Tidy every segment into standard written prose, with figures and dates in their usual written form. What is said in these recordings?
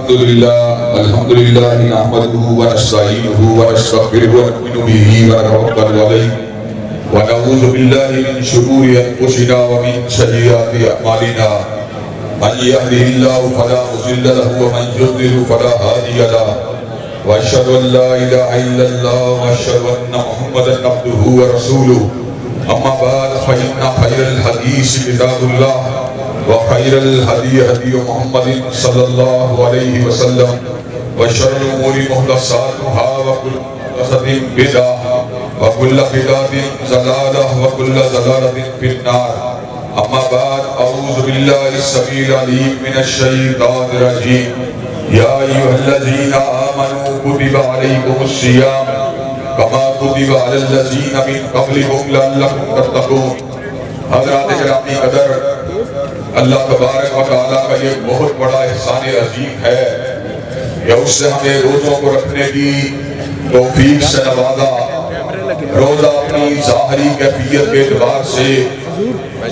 الحمد لله نحمده ونستعينه ونستغفره ونؤمن به ونتوكل عليه ونعوذ بالله من شرور انفسنا ومن سيئات اعمالنا من يهده الله فلا مضل له ومن يضلل فلا هادي له واشهد ان لا اله الا الله واشهد ان محمدا عبده ورسوله اما بعد فان خير الحديث كتاب الله وخير الهدي هدي محمد صلى الله عليه وسلم وشر الأمور محدثاتها وكل محدثة بدعة وكل بدعة ضلالة وكل ضلالة في النار أما بعد أعوذ بالله السميع العليم من الشيطان الرجيم يا أيها الذين آمنوا كتب عليكم الصيام كما كتب على الذين من قبلكم لعلكم تتقون. حضرات گرامی قدر، اللہ تبارک و تعالیٰ کا یہ بہت بڑا احسان عظیم ہے کہ اس سے ہمیں روزوں کو رکھنے کی توفیق سے نوازا. روزہ اپنی ظاہری کیفیت کے اعتبار سے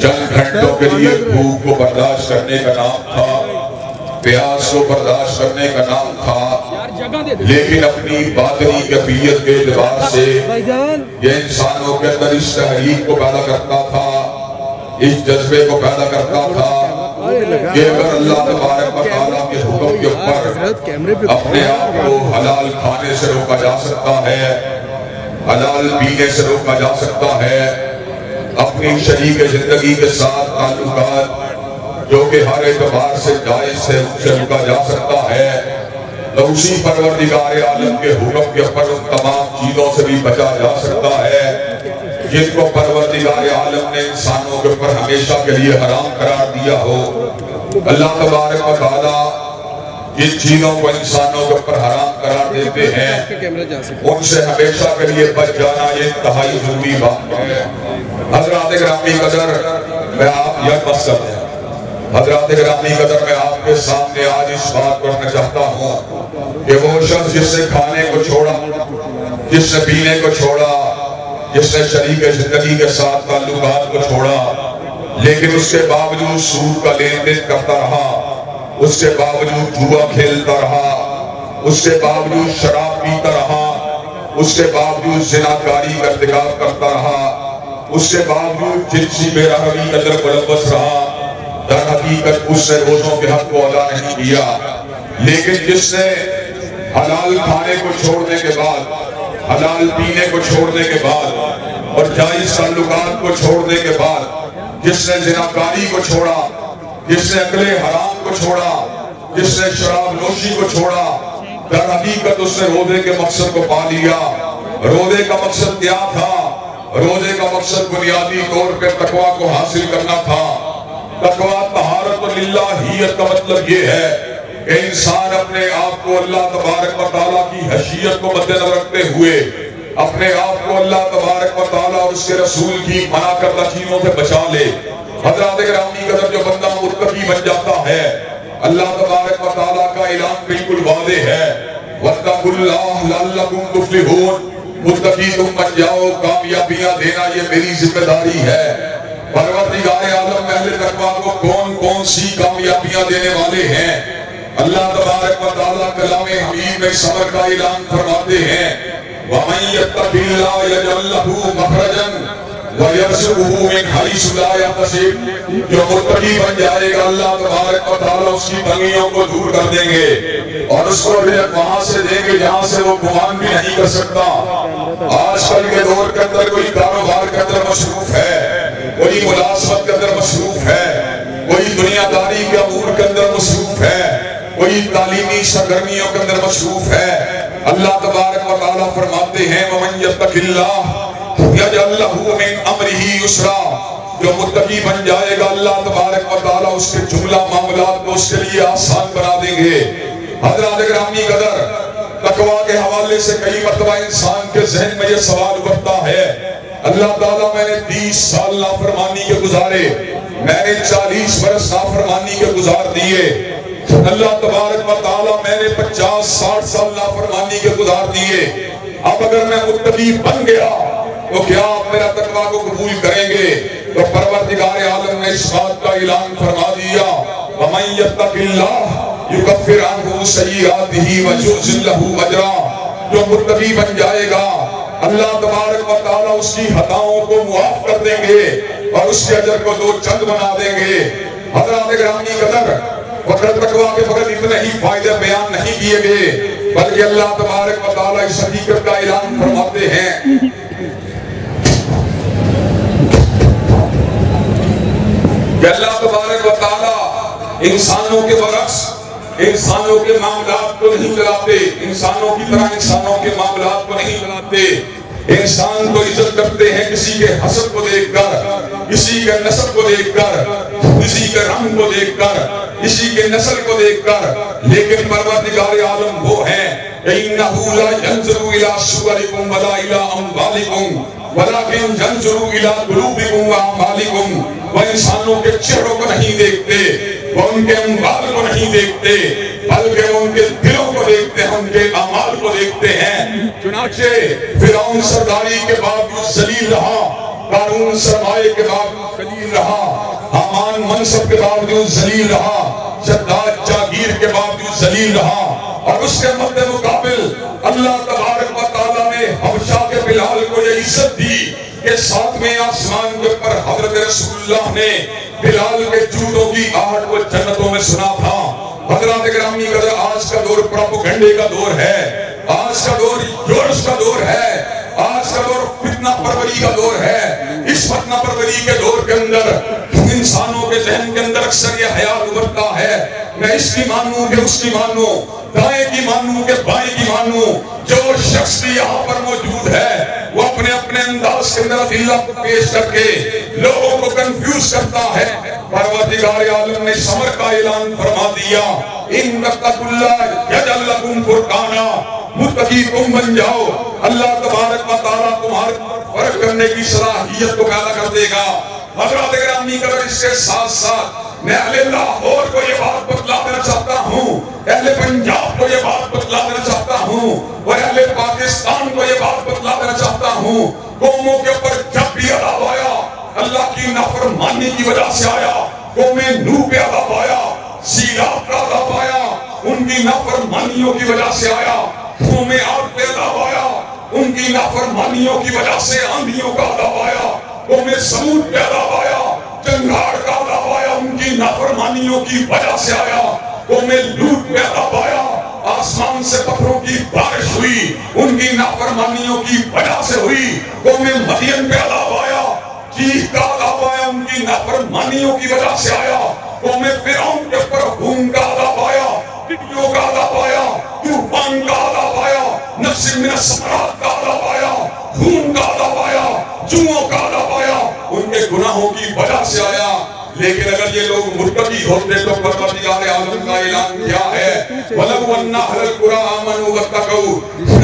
چند گھنٹوں کے لیے بھوک کو برداشت کرنے کا نام تھا، پیاس کو برداشت کرنے کا نام تھا، لیکن اپنی باطنی کیفیت کے اعتبار سے یہ انسانوں کے اندر اس تحریک کو پیدا کرتا تھا، اس جذبے کو پیدا کرتا تھا کہ اگر اللہ تبارک و تعالیٰ کے حکم کے اوپر اپنے آپ کو حلال کھانے سے روکا جا سکتا ہے، حلال پینے سے روکا جا سکتا ہے، اپنی شریک زندگی کے ساتھ تعلقات جو کہ ہر اعتبار سے جائز سے ان سے روکا جا سکتا ہے، تو اسی پروردگار عالم کے حکم کے اوپر ان تمام چیزوں سے بھی بچا جا سکتا ہے جن کو پروردگار عالم نے انسانوں کے اوپر ہمیشہ کے لیے حرام قرار دیا ہو. اللہ تبارک و تعالیٰ جن چیزوں کو انسانوں کے اوپر حرام قرار دیتے ہیں ان سے ہمیشہ کے لیے بچ جانا یہ انتہائی ضروری بات ہے. حضرات گرامی قدر، میں آپ یہ مقصد ہے حضرات گرامی قدر میں آپ کے سامنے آج اس بات کرنا چاہتا ہوں کہ وہ شخص جس نے کھانے کو چھوڑا، جس نے پینے کو چھوڑا، جس نے شریک زندگی کے ساتھ تعلقات کو چھوڑا، لیکن اس کے باوجود سود کا لین دین کرتا رہا، اس کے باوجود جوا کھیلتا رہا، اس کے باوجود شراب پیتا رہا، اس کے باوجود زناکاری کا ارتکاب کرتا رہا، اس کے باوجود جنسی بے رحمی کے اندر ملوث رہا، در حقیقت اس نے روزوں کے حق کو ادا نہیں کیا. لیکن جس نے حلال کھانے کو چھوڑنے کے بعد، حلال پینے کو چھوڑنے کے بعد اور جائز تعلقات کو چھوڑنے کے بعد، جس نے زناکاری کو چھوڑا، جس نے اکل حرام کو چھوڑا، جس نے شراب نوشی کو چھوڑا، در حقیقت اس نے روزے کے مقصد کو پا لیا. روزے کا مقصد کیا تھا؟ روزے کا مقصد بنیادی طور پر تقویٰ کو حاصل کرنا تھا. تقویٰ طہارت للہیت کا مطلب یہ ہے کہ انسان اپنے آپ کو اللہ تبارک و تعالیٰ کی حیثیت کو مد نظر رکھتے ہوئے اپنے آپ کو اللہ تبارک و تعالیٰ اور اس کے رسول کی منع کردہ چیزوں سے بچا لے. حضرات گرامی قدر، جو بندہ متقی بن جاتا ہے، اللہ تبارک و تعالیٰ کا اعلان بالکل واضح ہے، وَاتَّقُوا اللَّهَ لَعَلَّكُمْ تُفْلِحُونَ. متقی تم بن جاؤ، کامیابیاں دینا یہ میری ذمہ داری ہے. پروردگار عالم اہل تقویٰ کو کون کون سی کامیابیاں دینے والے ہیں؟ اللہ تبارک و تعالیٰ کلام حمید میں صبر کا اعلان فرماتے ہیں، وَمَن يَتَّقِ اللَّهَ يَجْعَل لَّهُ مَخْرَجًا وَيَرْزُقْهُ مِنْ حَيْثُ لَا يَحْتَسِبُ. جو متقی بن جائے گا اللہ تبارک و تعالیٰ اس کی تنگیوں کو دور کر دیں گے اور اس کو رزق وہاں سے دیں گے جہاں سے وہ گمان بھی نہیں کر سکتا. آج کل کے دور کے اندر کوئی کاروبار کے اندر مصروف ہے، کوئی ملازمت کے اندر مصروف ہے، کوئی دنیا داری کے امور کے اندر مصروف ہے، کوئی تعلیمی سرگرمیوں کے اندر مصروف ہے. اللہ تبارک و تعالیٰ فرماتے ہیں، وَمَن يَتَّقِ اللَّهَ يَجْعَل لَّهُ مِنْ أَمْرِهِ يُسْرًا. جو متقی بن جائے گا اللہ تبارک و تعالیٰ اس کے جملہ معاملات کو اس کے لیے آسان بنا دیں گے. حضرات گرامی قدر، تقویٰ کے حوالے سے کئی مرتبہ انسان کے ذہن میں یہ سوال اٹھتا ہے، اللہ تعالیٰ میں نے 30 سال نافرمانی کے گزارے، میں نے 40 برس نافرمانی کے گزار دیے، اللہ تبارک و تعالیٰ میں نے 50-60 سال نافرمانی کے گزار دیے، اب اگر میں متقی بن گیا تو کیا آپ میرا تقویٰ کو قبول کریں گے؟ تو پروردگار عالم نے اس بات کا اعلان فرما دیا، وَمَن يَتَّقِ اللَّهَ یکفر عنہ سیئاتہ ویعظم لہ اجرا، جو متقی بن جائے گا اللہ تبارک و تعالیٰ اس کی خطاؤں کو معاف کر دیں گے اور اس کے اجر کو دو چند بنا دیں گے۔ حضرات گرامی قدر، فقط تقویٰ کے فقط اتنے ہی فائدے بیان نہیں کیے گئے، بلکہ اللہ تبارک و تعالیٰ اس حقیقت کا اعلان فرماتے ہیں کہ اللہ تبارک و تعالیٰ انسانوں کے برعکس انسانوں کے معاملات کو نہیں چلاتے، انسانوں کی طرح انسانوں کے معاملات کو نہیں چلاتے۔ انسان کو عزت کرتے ہیں کسی کے حسب کو دیکھ کر، کسی کے نسب کو دیکھ کر، کسی کے رنگ کو دیکھ کر، کسی کے نسل کو دیکھ کر، لیکن پروردگار عالم وہ ہیں إِنَّهُ لَا يَنْظُرُ إِلَىٰ صُوَرِكُمْ وَلَا إِلَىٰ أَمْوَالِكُمْ وَلَٰكِنْ يَنْظُرُ إِلَىٰ قُلُوبِكُمْ وَأَعْمَالِكُمْ۔ وہ انسانوں کے چہروں کو نہیں دیکھتے، وہ ان کے اموال کو نہیں دیکھتے، بلکہ وہ ان کے دلوں کو دیکھتے ہیں، ان کے اعمال کو دیکھتے ہیں۔ چنانچہ فرعون سرداری کے باوجود ذلیل رہا، قارون سرمایے کے باوجود ذلیل رہا، حامان منصب کے باوجود ذلیل رہا، شداد جاگیر کے باوجود ذلیل رہا، اور اس کے مد مقابل اللہ تبارک و تعالیٰ نے حبشہ کے بلال کو یہ عزت دی کہ ساتویں آسمان کے اوپر حضرت رسول اللہ نے بلال کے جوتوں کی آہٹ کو جنتوں میں سنا تھا۔ حضرات گرامی قدر، آج کا دور پروپیگنڈے کا دور ہے، آج کا دور جوش کا دور ہے، آج کا دور فتنہ پروری کا دور ہے۔ اس فتنہ پروری کے دور کے اندر انسانوں کے ذہن کے اندر اکثر یہ خیال ابھرتا ہے میں اس کی مانوں کہ اس کی مانوں، دائیں کی مانوں کہ بائیں کی مانوں۔ جو شخص بھی یہاں پر موجود ہے وہ اپنے اپنے انداز کے اندر اللہ کو پیش کر کے لوگوں کو کنفیوز کرتا ہے۔ پروردگار عالم نے صبر کا اعلان فرما دیا، ان تتقوا اللہ یجعل لکم فرقانا، متقی تم بن جاؤ، اللہ تبارک و تعالیٰ تمہارے فرق کرنے کی صلاحیت کو پیدا کر دے گا۔ حضرات گرامی قدر، اس کے ساتھ ساتھ میں اہل لاہور کو یہ بات بتلا دینا چاہتا ہوں، اہل پنجاب کو یہ بات بتلا دینا چاہتا ہوں، اور اہل پاکستان کو یہ بات بتلا دینا چاہتا ہوں، قوموں کے اوپر جب بھی عذاب آیا اللہ کی نافرمانی کی وجہ سے آیا، قوم نوح پہ عذاب آیا، سیلاب کا عذاب آیا ان کی نافرمانیوں کی وجہ سے آیا، قوم عاد پہ عذاب آیا ان کی نافرمانیوں کی وجہ سے، آندھیوں کا عذاب آیا، قوم سمود پہ عذاب آیا، چنگھاڑ کا عذاب آیا ان کی نافرمانیوں کی وجہ سے آیا، قوم لوط پہ عذاب آیا، آسمان سے پتھروں کی بارش ہوئی ان کی نافرمانیوں کی وجہ سے ہوئی، قوم مدین پہ عذاب آیا، چیخ کا عذاب آیا ان کی نافرمانیوں کی وجہ سے آیا، قوم فرعون کے اوپر خون کا عذاب آیا، ٹڈیوں کا عذاب آیا، طوفان کا عذاب آیا، نفس من السمرات کا عذاب آیا، خون کا عذاب آیا، جوؤں کا عذاب آیا، ان کے گناہوں کی وجہ سے آیا۔ لیکن اگر یہ لوگ متقی ہوتے تو پروردگار عالم کا اعلان کیا ہے، وَلَوْ أَنَّ أَهْلَ الْقُرَىٰ آمَنُوا وَاتَّقَوْا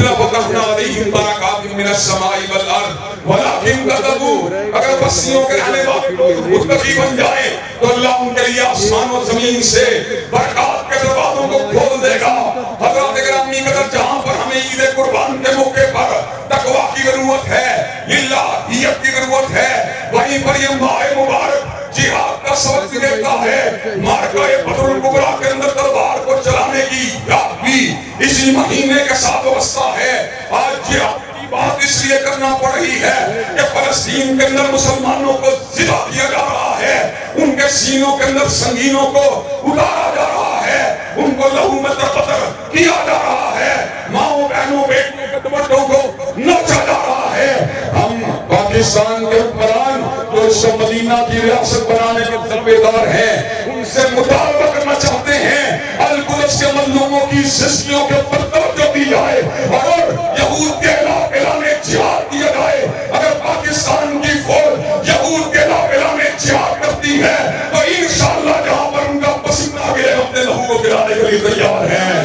لَفَتَحْنَا عَلَيْهِمْ بَرَكَاتٍ مِّنَ السَّمَاءِ وَالْأَرْضِ وَلَٰكِن كَذَّبُوا۔ اگر بستیوں کے رہنے والے لوگ متقی بن جائیں تو اللہ ان کے لیے آسمان و زمین سے برکات کے دروازوں کو کھول دے گا۔ حضرات گرامی قدر، جہاں پر ہمیں عید قربان کے موقع پر تقویٰ کی ضرورت ہے، الہیت کی ضرورت ہے، وہیں پر یہ ماہ مبارک جہاد کا سبق دیتا ہے۔ معرکہ بدر الکبریٰ کے اندر تلوار کو چلانے کی یاد بھی اسی مہینے کے ساتھ وابستہ ہے۔ آج جہاد کی بات اس لیے کرنا پڑ رہی ہے کہ فلسطین کے اندر مسلمانوں کو ذبح کیا جا رہا ہے، ان کے سینوں کے اندر سنگینوں کو اتارا جا رہا ہے، ان کو لہو میں تربتر کیا جا رہا ہے، ماؤں بہنوں بیٹوں کے دوپٹوں کو نوچا جا رہا ہے۔ ہم پاکستان کے حکمران جو اس کو مدینہ کی ریاست بنانے کے ذمہ دار ہیں، ان سے مطالبہ کرنا چاہتے ہیں القدس کے مظلوموں کی زندگیوں کے اوپر توجہ دی جائے اور یہود کے اعلان جہاد کیا جائے۔ اگر پاکستان کی فوج یہود کے اعلان جہاد کرتی ہے تو انشاءاللہ جہاں پر ان کا پسینہ گرے اپنے لہو کو گرانے کے لیے تیار ہیں۔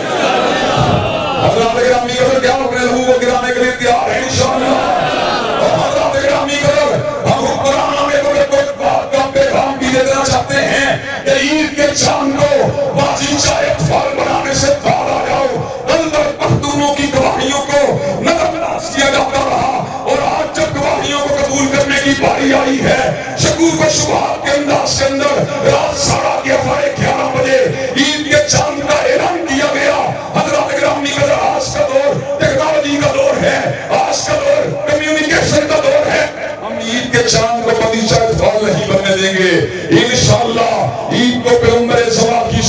حضرات گرامی قدر، کیا اپنے لہو کو گرانے کے لیے تیار ہیں انشاءاللہ؟ حضرات گرامی قدر، ہم حکمران پیغام بھی دینا چاہتے ہیں کہ عید کے چاند کو بازی چاہے اطفال بنانے سے باہر آ جاؤ۔ اندر پختونوں کی گواہیوں کو نظر انداز کیا جاتا رہا، اور آج جب گواہیوں کو قبول کرنے کی باری آئی ہے، شکوک و شبہات کے انداز کے اندر رات 11:30 بجے عید کے چاند کا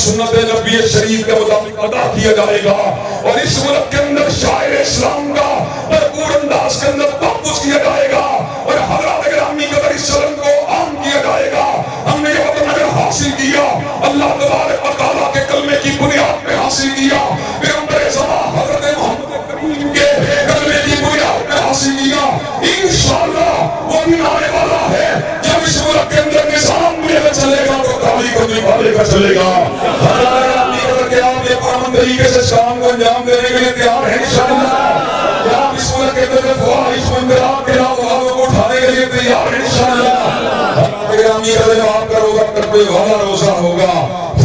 سنت نبی شریف کے مطابق ادا کیا جائے گا، اور اس ملک کے اندر شاعر اسلام کا بھرپور انداز کے اندر تحفظ کیا جائے گا، اور حضرات گرامی کے اندر اس علم کو عام کیا جائے گا۔ ہم نے یہ وطن اگر حاصل کیا، اللہ تبارک و تعالیٰ کے کلمے کی بنیاد پہ حاصل کیا، پیغمبر زمان حضرت محمد کریم کے کلمے کی بنیاد پہ حاصل کیا، انشاءاللہ وہ دن آنے والا ہے جب اس ملک کے اندر نظام لے کر چلے گا تو تعلیم کرنے والے کا چلے گا۔ کہ آپ یہ پرامن طریقے سے شام کو انجام دینے کے لیے تیار ہیں انشاءاللہ؟ کہ آپ اس ملک کے اندر فواہش مندرات کے والوں کو اٹھانے کے لیے تیار ہیں انشاءاللہ؟ گرامی عزیز آپ کا روزہ کرنے والا روزہ ہوگا۔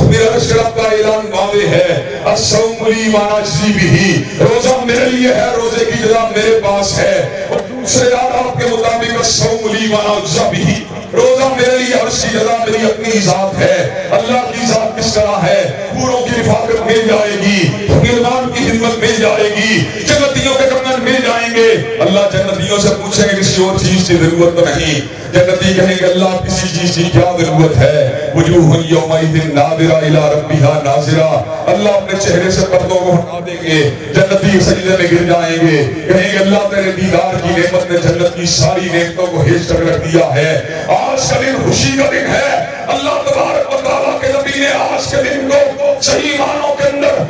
میرا شرف کا اعلان واضح ہے، الصوم لی وانا اجزی بہ، روزہ میرے لیے ہے، روزے کی جزا میرے پاس ہے۔ اور دوسرے آداب کے مطابق الصوم لی وانا اجزی بہ، روزہ میرے لیے اور اس کی جزا میری اپنی ذات ہے۔ اللہ کی ذات کس طرح ہے؟ حوروں کی رفاقت مل جائے گی، غلمان کی خدمت مل جائے گی، جنتیوں کے کنگن مل جائیں گے۔ اللہ جنتیوں سے پوچھیں گے کسی اور چیز کی ضرورت تو نہیں؟ جنتی کہیں گے اللہ کسی چیز کی کیا ضرورت ہے؟ وجوہ یومئذ ناظرہ الی ربہا ناظرہ، اللہ اپنے چہرے سے پردوں کو ہٹا دیں گے، جنتی سجدے میں گر جائیں گے، کہیں گے اللہ تیرے دیدار کی نعمت نے جنت کی ساری نعمتوں کو ہیج کر رکھ دیا ہے۔ آج کا دن خوشی کا دن ہے، اللہ تبارک و تعالیٰ کے نبی نے آج کے دن کو صحیح معنوں کے اندر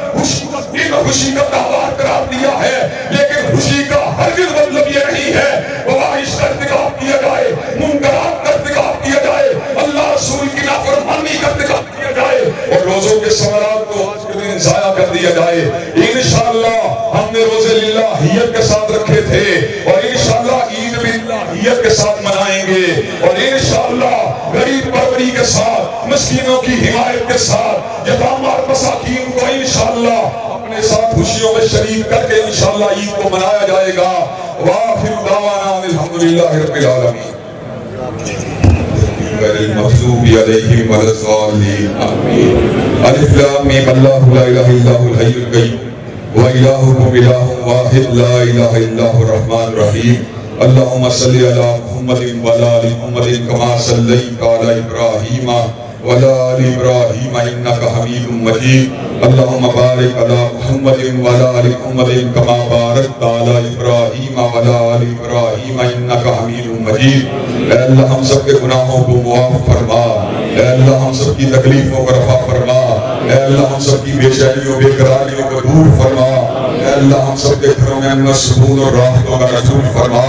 خوشی کا تہوار قرار دیا ہے، لیکن خوشی کا ہرگز مطلب یہ نہیں ہے فواحش کا ارتکاب کیا جائے، منکرات کا ارتکاب کیا جائے، اللہ رسول کی نافرمانی کا ارتکاب کیا جائے، اور روزوں کے ثمرات کو آج کے دن ضائع کر دیا جائے۔ انشاءاللہ ہم نے روزے للہیت کے ساتھ رکھے تھے، اور انشاءاللہ عید بھی للہیت کے ساتھ منائیں گے، اور انشاءاللہ غریب پروری کے ساتھ، مسکینوں کی حمایت کے ساتھ، یتامى اور مساکین کو انشاءاللہ اپنے ساتھ خوشیوں میں شریک کر کے انشاءاللہ عید کو منایا جائے گا۔ وآخر دعوانا الحمدللہ رب العالمین۔ غیر المغضوب علیہم ولا الضالین آمین۔ الف لام میم اللہ لا الہ الا هو الحی القیوم وإلہکم الہ واحد لا الہ الا هو الرحمن الرحیم۔ اللہم صلی علی محمد وعلی آل محمد کما صلیت علی ابراہیم وعلی آل ابراہیم انک حمید مجید۔ اللہم بارک علی محمد وعلی آل محمد کما بارکت علی ابراہیم وعلی آل ابراہیم انک حمید مجید۔ اے اللہ ہم سب کے گناہوں کو معاف فرما، اے اللہ ہم سب کی تکلیفوں کو رفع فرما، اے اللہ ہم سب کی بے چینیوں بے قراریوں کو دور فرما، اے اللہ ہم سب کے گھروں میں امن سکون اور راحتوں کا نزول فرما،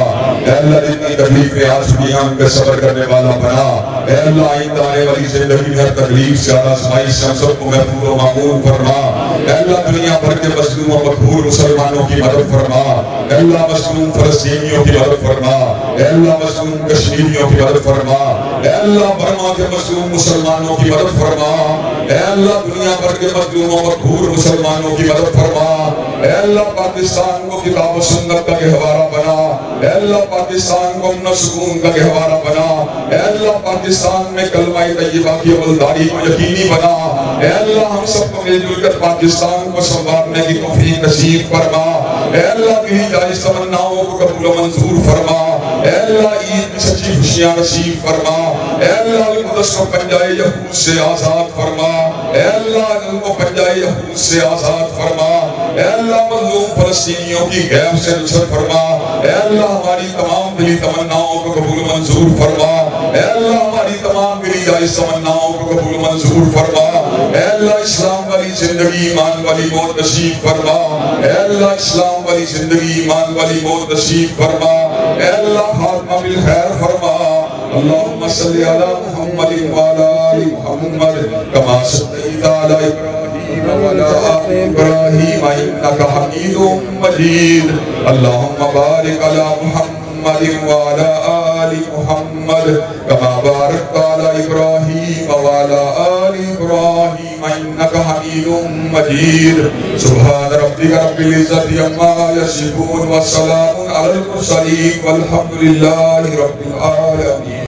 اے اللہ جتنی تکلیفیں آج بھی ہم پہ صبر کرنے والا بنا، اے اللہ آئندہ آنے والی زندگی میں ہر تکلیف سے آزمائش سے ہم سب کو محفوظ و معمول فرما، اے اللہ دنیا بھر کے مظلوم و مقہور مسلمانوں کی مدد فرما، اے اللہ مظلوم فلسطینیوں کی مدد فرما، اے اللہ مظلوم کشمیریوں کی مدد فرما، اے اللہ برما کے مظلوم مسلمانوں کی مدد فرما، اے اللہ دنیا بھر کے مظلوم و مقہور مسلمانوں کی مدد فرما، اے اللہ پاکستان کو کتاب و سنت کا گہوارہ بنا، اے اللہ پاکستان کو امن و سکون کا گہوارہ بنا، اے اللہ پاکستان میں کلمہ طیبہ کی عملداری کو یقینی بنا، اے اللہ ہم سب کو مل جل کر پاکستان کو سنوارنے کی توفیق نصیب فرما، اے اللہ دلی جائز تمناؤں کو قبول و منظور فرما، اے اللہ عید کی سچی خوشیاں نصیب فرما، اے اللہ المقدس کو پنجائے یہود سے آزاد فرما، اے اللہ ان کو پنجائے یہود سے آزاد فرما، اے اللہ مظلوم فلسطینیوں کی غیب سے نصرت فرما، اے اللہ ہماری تمام دلی تمناؤں کو قبول منظور فرما، اے اللہ ہماری تمام دلی جائز تمناؤں کو قبول منظور فرما، اے اللہ اسلام والی زندگی ایمان والی موت نصیب فرما، اے اللہ اسلام والی زندگی ایمان والی موت نصیب فرما، اے اللہ خاتمہ بالخیر فرما۔ اللہم صلی علی محمد وعلی آل محمد کما صلیت علی ابراہیم وعلی آل ابراہیم انک حمید مجید۔ اللہم بارک علی محمد وعلی آل محمد کما بارکت علی ابراہیم وعلی آل ابراہیم انک حمید مجید۔ سبحان ربک رب العزت عما یصفون وسلام علی المرسلین والحمد للہ رب العالمین۔